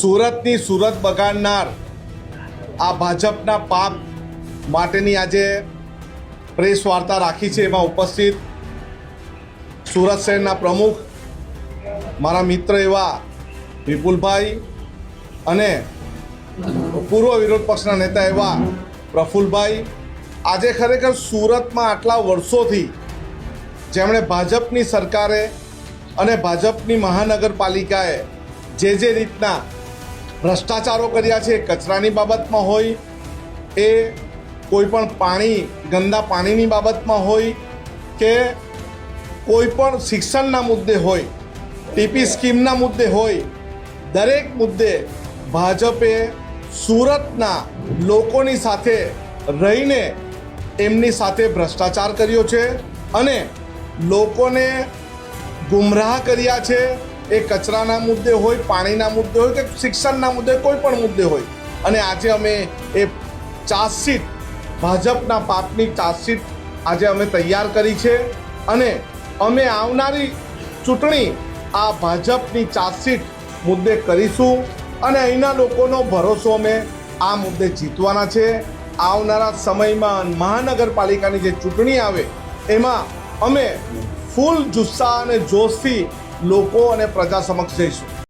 સુરતની સુરત બગાડનાર આ ભાજપના પાપ માટેની આજે પ્રેસ વાર્તા રાખી છે। એમાં ઉપસ્થિત સુરત શહેરના પ્રમુખ મારા મિત્ર એવા વિપુલભાઈ અને પૂર્વ વિરોધ પક્ષના નેતા એવા પ્રફુલભાઈ, આજે ખરેખર સુરતમાં આટલા વર્ષોથી જેમણે ભાજપની સરકારે અને ભાજપની મહાનગરપાલિકાએ જે રીતના ભ્રષ્ટાચારો કર્યા છે, કચરાની બાબતમાં હોય, એ કોઈ પણ ગંદા પાણીની બાબતમાં હોય કે કોઈ પણ શિક્ષણના મુદ્દે હોય, ટીપી સ્કીમના મુદ્દે હોય, દરેક મુદ્દે ભાજપે સુરતના લોકોની સાથે રહીને એમની સાથે ભ્રષ્ટાચાર કર્યો છે અને લોકોને ગુમરાહ કર્યા છે। એ કચરાના મુદ્દે હોય, પાણીના મુદ્દે હોય કે શિક્ષણના મુદ્દે, કોઈ પણ મુદ્દે હોય। અને આજે અમે એ ચાર્જશીટ, ભાજપના પાપની ચાર્જશીટ આજે અમે તૈયાર કરી છે અને અમે આવનારી ચૂંટણી આ ભાજપની ચાર્જશીટ મુદ્દે કરીશું અને અહીંના લોકોનો ભરોસો અમે આ મુદ્દે જીતવાના છે। આવનારા સમયમાં મહાનગરપાલિકાની જે ચૂંટણી આવે એમાં અમે ફૂલ જુસ્સા અને જોશથી લોકો અને પ્રજા સમક્ષ જઈશું।